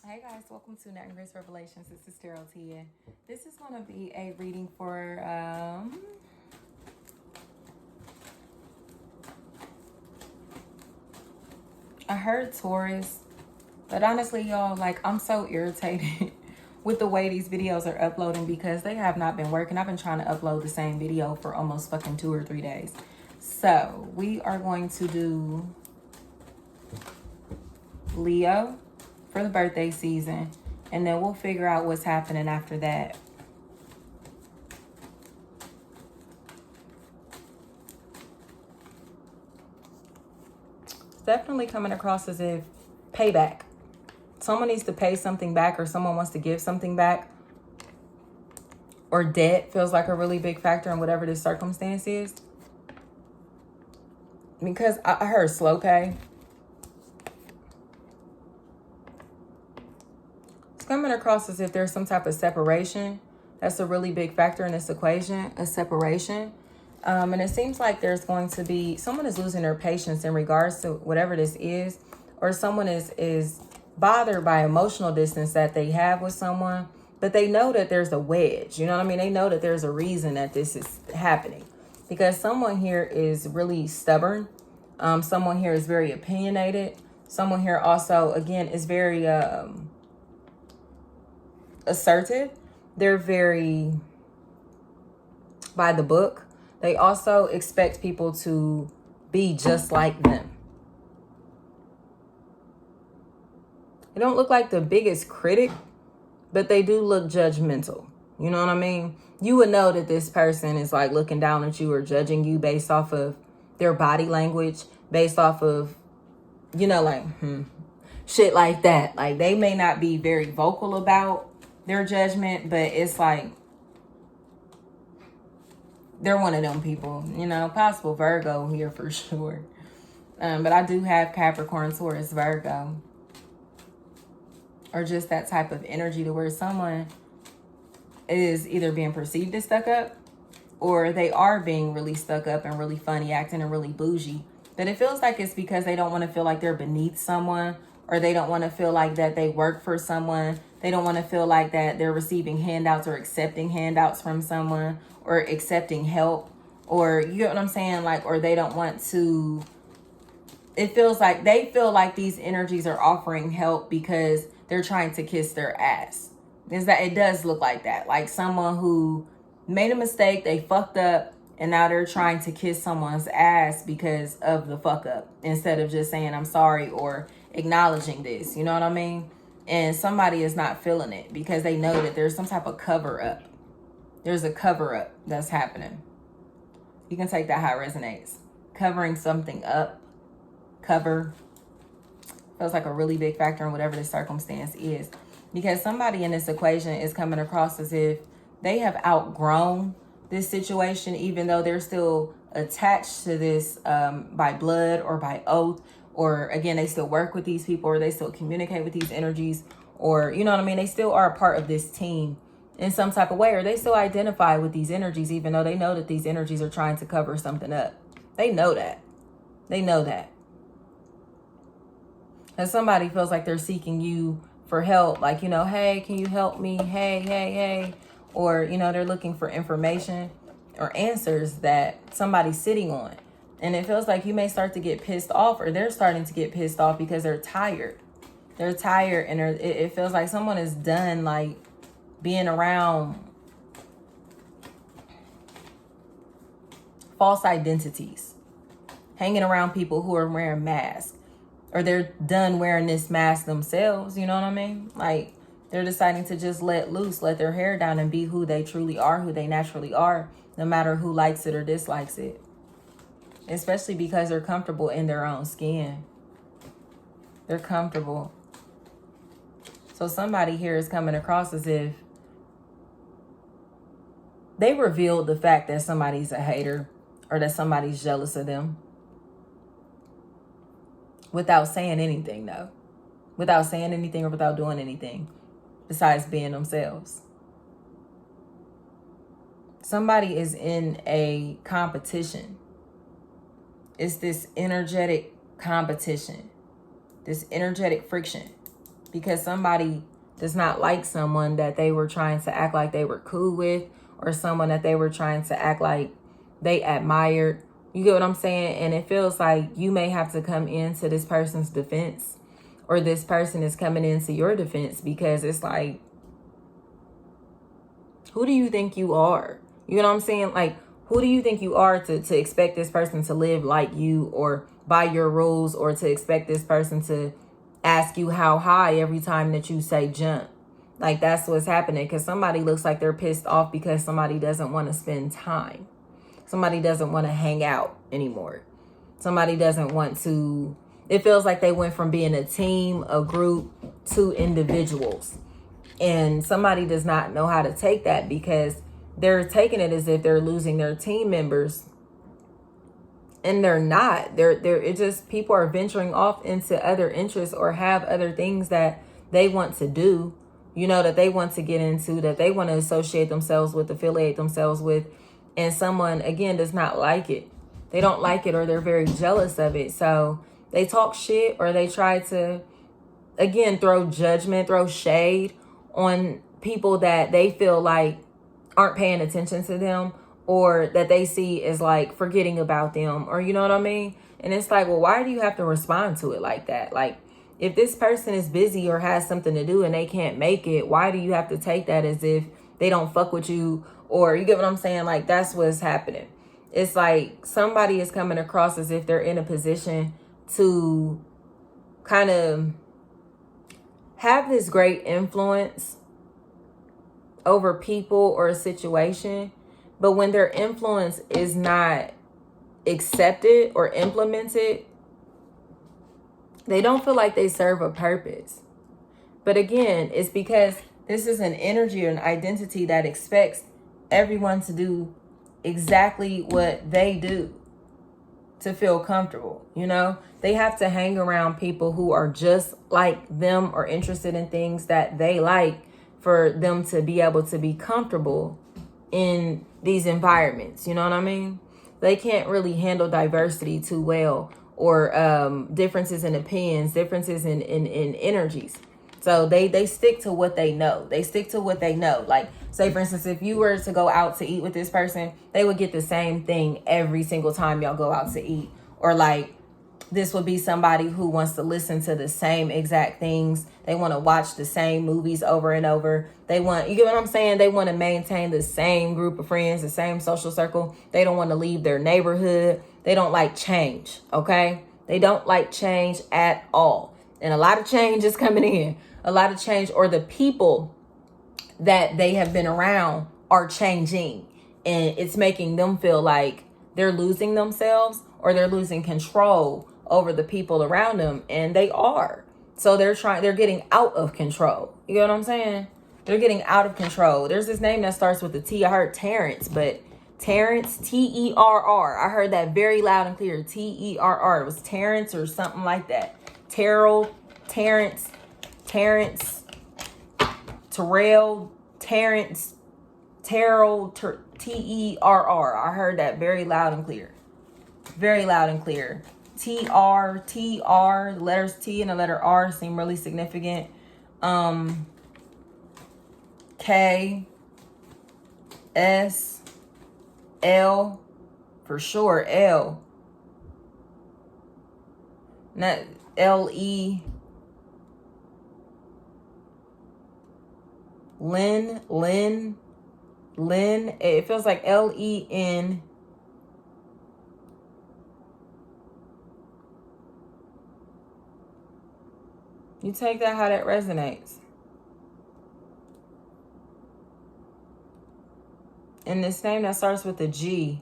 Hey guys, welcome to NatAndGrace Revelations. This is Tarot Tia. This is going to be a reading for I heard Taurus, but honestly, y'all, like, I'm so irritated with the way these videos are uploading because they have not been working. I've been trying to upload the same video for almost fucking 2 or 3 days. So we are going to do Leo for the birthday season, and then we'll figure out what's happening after that. It's definitely coming across as if payback. Someone needs to pay something back, or someone wants to give something back, or debt feels like a really big factor in whatever this circumstance is. Because I heard slow pay. It's coming across as if there's some type of separation. That's a really big factor in this equation, a separation. And it seems like there's going to be, someone is losing their patience in regards to whatever this is, or someone is bothered by emotional distance that they have with someone, but they know that there's a wedge. You know what I mean? They know that there's a reason that this is happening, because someone here is really stubborn. Someone here is very opinionated. Someone here also, again, is very assertive. They're very by the book. They also expect people to be just like them. They don't look like the biggest critic, but they do look judgmental. You know what I mean? You would know that this person is like looking down at you or judging you based off of their body language, based off of, you know, like, shit like that. Like, they may not be very vocal about their judgment, but it's like, they're one of them people, you know, possible Virgo here for sure. But I do have Capricorn, Taurus, Virgo. Or just that type of energy to where someone is either being perceived as stuck up, or they are being really stuck up and really funny acting and really bougie. But it feels like it's because they don't want to feel like they're beneath someone, or they don't want to feel like that they work for someone. They don't want to feel like that they're receiving handouts or accepting handouts from someone, or accepting help, or, you know what I'm saying? Like, or they don't want to, it feels like they feel like these energies are offering help because they're trying to kiss their ass. Is that, it does look like that. Like someone who made a mistake, they fucked up, and now they're trying to kiss someone's ass because of the fuck up, instead of just saying I'm sorry or acknowledging this. You know what I mean? And somebody is not feeling it because they know that there's some type of cover up. There's a cover up that's happening. You can take that how it resonates. Covering something up, cover, feels like a really big factor in whatever the circumstance is. Because somebody in this equation is coming across as if they have outgrown this situation, even though they're still attached to this by blood or by oath, or again, they still work with these people, or they still communicate with these energies, or, you know what I mean? They still are a part of this team in some type of way, or they still identify with these energies, even though they know that these energies are trying to cover something up. They know that. They know that. And somebody feels like they're seeking you for help. Like, you know, hey, can you help me? Hey. Or, you know, they're looking for information or answers that somebody's sitting on. And it feels like you may start to get pissed off, or they're starting to get pissed off because they're tired. They're tired, and it feels like someone is done, like, being around false identities, hanging around people who are wearing masks, or they're done wearing this mask themselves. You know what I mean? Like, they're deciding to just let loose, let their hair down, and be who they truly are, who they naturally are, no matter who likes it or dislikes it. Especially because they're comfortable in their own skin. They're comfortable. So somebody here is coming across as if they revealed the fact that somebody's a hater, or that somebody's jealous of them, without saying anything, though. Without saying anything or without doing anything besides being themselves. Somebody is in a competition. It's this energetic competition, this energetic friction because somebody does not like someone that they were trying to act like they were cool with, or someone that they were trying to act like they admired. You get what I'm saying? And it feels like you may have to come into this person's defense, or this person is coming into your defense, because it's like, who do you think you are? You know what I'm saying? Like, who do you think you are to expect this person to live like you, or by your rules, or to expect this person to ask you how high every time that you say jump? Like, that's what's happening, because somebody looks like they're pissed off because somebody doesn't want to spend time. Somebody doesn't want to hang out anymore. Somebody doesn't want to, it feels like they went from being a team, a group, to individuals. And somebody does not know how to take that, because they're taking it as if they're losing their team members. And they're not. It's just people are venturing off into other interests, or have other things that they want to do, you know, that they want to get into, that they want to associate themselves with, affiliate themselves with. And someone, again, does not like it. They don't like it, or they're very jealous of it. So they talk shit, or they try to, again, throw judgment, throw shade on people that they feel like aren't paying attention to them, or that they see as like forgetting about them, or you know what I mean? And it's like, well, why do you have to respond to it like that? Like, if this person is busy or has something to do and they can't make it, why do you have to take that as if they don't fuck with you? Or you get what I'm saying? Like, that's what's happening. It's like somebody is coming across as if they're in a position to kind of have this great influence over people or a situation, but when their influence is not accepted or implemented, they don't feel like they serve a purpose. But again, it's because this is an energy or an identity that expects everyone to do exactly what they do to feel comfortable. You know, they have to hang around people who are just like them, or interested in things that they like, for them to be able to be comfortable in these environments. You know what I mean? They can't really handle diversity too well, or differences in opinions, differences in energies. So they stick to what they know. They stick to what they know. Like, say, for instance, if you were to go out to eat with this person, they would get the same thing every single time y'all go out to eat. Or like, this would be somebody who wants to listen to the same exact things. They want to watch the same movies over and over. They want, you get what I'm saying? They want to maintain the same group of friends, the same social circle. They don't want to leave their neighborhood. They don't like change, okay? They don't like change at all. And a lot of change is coming in. A lot of change, or the people that they have been around are changing. And it's making them feel like they're losing themselves, or they're losing control over the people around them. And they are. So they're getting out of control. You know what I'm saying? They're getting out of control. There's this name that starts with a T. I heard Terrence, but Terrence, Terrr. I heard that very loud and clear. Terrr. It was Terrence or something like that. Terrell, Terrence, Terrell, Terrence, Terrell, Terrr. I heard that very loud and clear. Very loud and clear. TR, the letters T and the letter R seem really significant. K, S, L, for sure, L. Not L-E. Lynn. It feels like L-E-N. You take that how that resonates. And this name that starts with a G.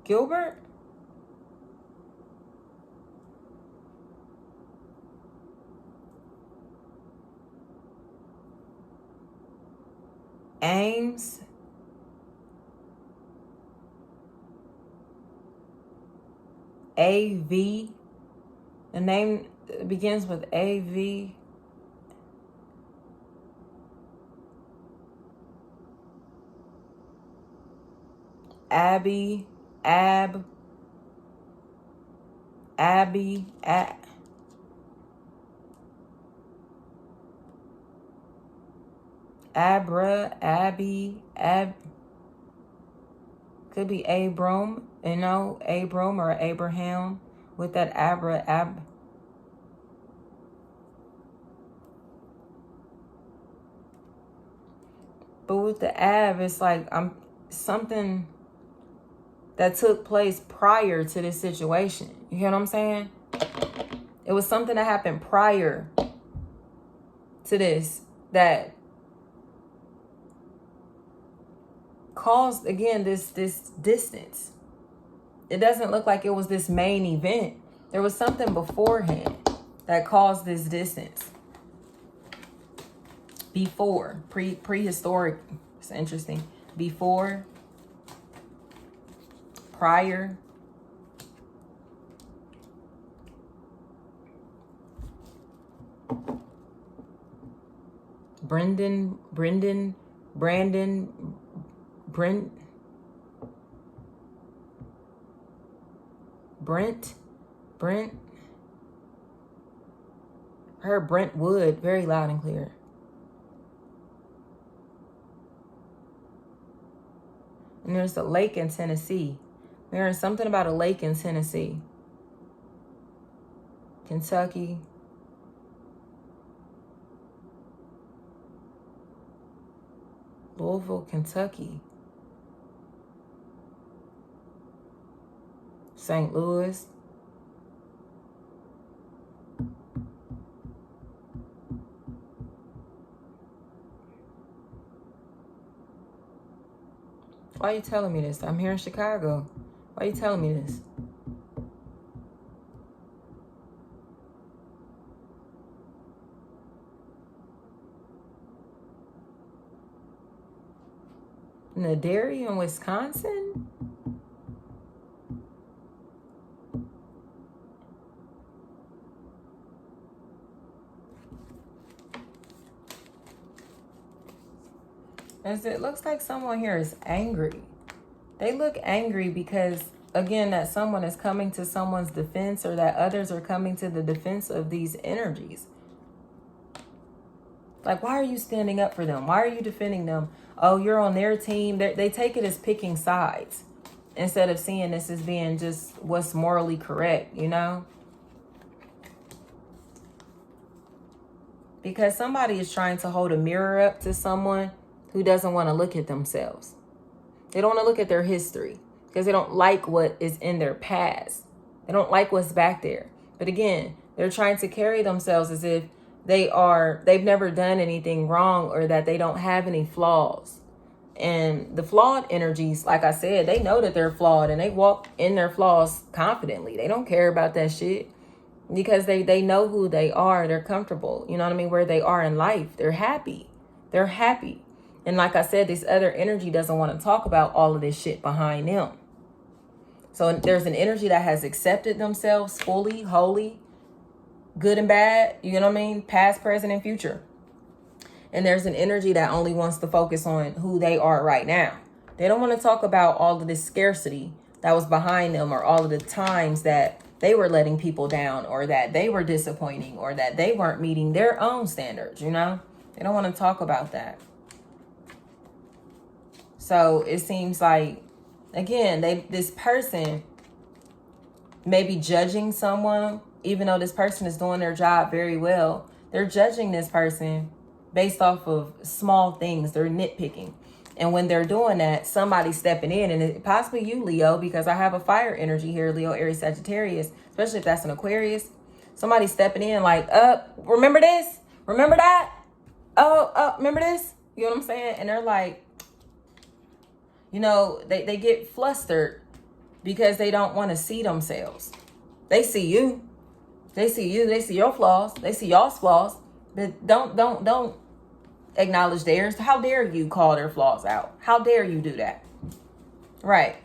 Gilbert? Ames? A-V? The name begins with A-V. Abby, Ab, Abby, Abra, Abby, could be Abram, you know, Abram or Abraham with that But with the it's like something that took place prior to this situation. You hear what I'm saying? It was something that happened prior to this that caused, again, this distance. It doesn't look like it was this main event. There was something beforehand that caused this distance. Before, prehistoric. It's interesting. Before, prior. Brent. I heard Brentwood very loud and clear. And there's a lake in Tennessee. There's something about a lake in Tennessee. Kentucky. Louisville, Kentucky. St. Louis. Why are you telling me this? I'm here in Chicago. Why are you telling me this? Nadary in Wisconsin? As it looks like someone here is angry. They look angry because, again, that someone is coming to someone's defense, or that others are coming to the defense of these energies. Like, why are you standing up for them? Why are you defending them? Oh, you're on their team. They take it as picking sides instead of seeing this as being just what's morally correct, you know? Because somebody is trying to hold a mirror up to someone who doesn't want to look at themselves. They don't want to look at their history because they don't like what is in their past. They don't like what's back there. But again, they're trying to carry themselves as if they've never done anything wrong, or that they don't have any flaws. And the flawed energies, like I said, they know that they're flawed and they walk in their flaws confidently. They don't care about that shit because they know who they are. They're comfortable. You know what I mean? Where they are in life. They're happy. They're happy. And like I said, this other energy doesn't want to talk about all of this shit behind them. So there's an energy that has accepted themselves fully, wholly, good and bad, you know what I mean? Past, present, and future. And there's an energy that only wants to focus on who they are right now. They don't want to talk about all of this scarcity that was behind them, or all of the times that they were letting people down, or that they were disappointing, or that they weren't meeting their own standards, you know? They don't want to talk about that. So it seems like, again, this person may be judging someone, even though this person is doing their job very well. They're judging this person based off of small things. They're nitpicking. And when they're doing that, somebody's stepping in, and it, possibly you, Leo, because I have a fire energy here, Leo, Aries, Sagittarius, especially if that's an Aquarius. Somebody's stepping in like, remember this? Remember that? Oh, remember this? You know what I'm saying? And they're like, you know, they get flustered because they don't want to see themselves. They see you. They see you. They see your flaws. They see y'all's flaws. But don't acknowledge theirs. How dare you call their flaws out? How dare you do that? Right.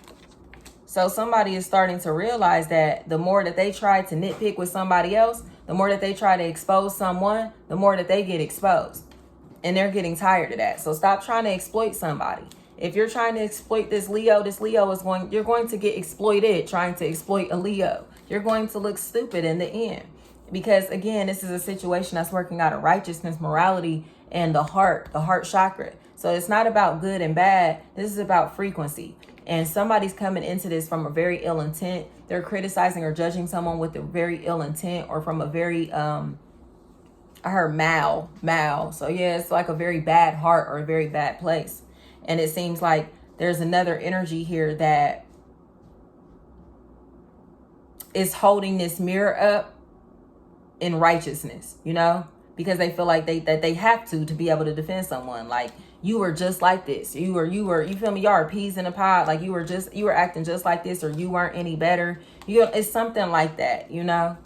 So somebody is starting to realize that the more that they try to nitpick with somebody else, the more that they try to expose someone, the more that they get exposed. And they're getting tired of that. So stop trying to exploit somebody. If you're trying to exploit this Leo is you're going to get exploited trying to exploit a Leo. You're going to look stupid in the end. Because again, this is a situation that's working out of righteousness, morality, and the heart chakra. So it's not about good and bad. This is about frequency. And somebody's coming into this from a very ill intent. They're criticizing or judging someone with a very ill intent, or from a very, I heard mal. So yeah, it's like a very bad heart or a very bad place. And it seems like there's another energy here that is holding this mirror up in righteousness, you know, because they feel like they have to be able to defend someone. Like, you were just like this. You feel me? Y'all are peas in a pod. Like, you were acting just like this, or you weren't any better. It's something like that, you know?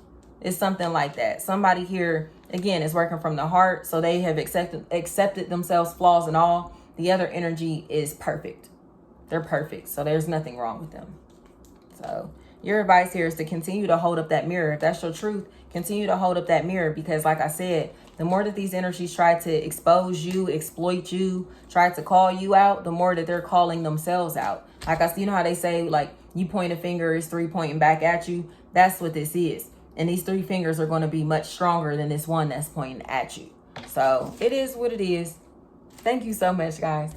It's something like that. Somebody here, again, is working from the heart. So they have accepted themselves, flaws and all. The other energy is perfect. They're perfect. So there's nothing wrong with them. So your advice here is to continue to hold up that mirror. If that's your truth, continue to hold up that mirror, because like I said, the more that these energies try to expose you, exploit you, try to call you out, the more that they're calling themselves out. Like you know how they say, like, you point a finger, it's 3 pointing back at you. That's what this is. And these 3 fingers are going to be much stronger than this one that's pointing at you. So it is what it is. Thank you so much, guys.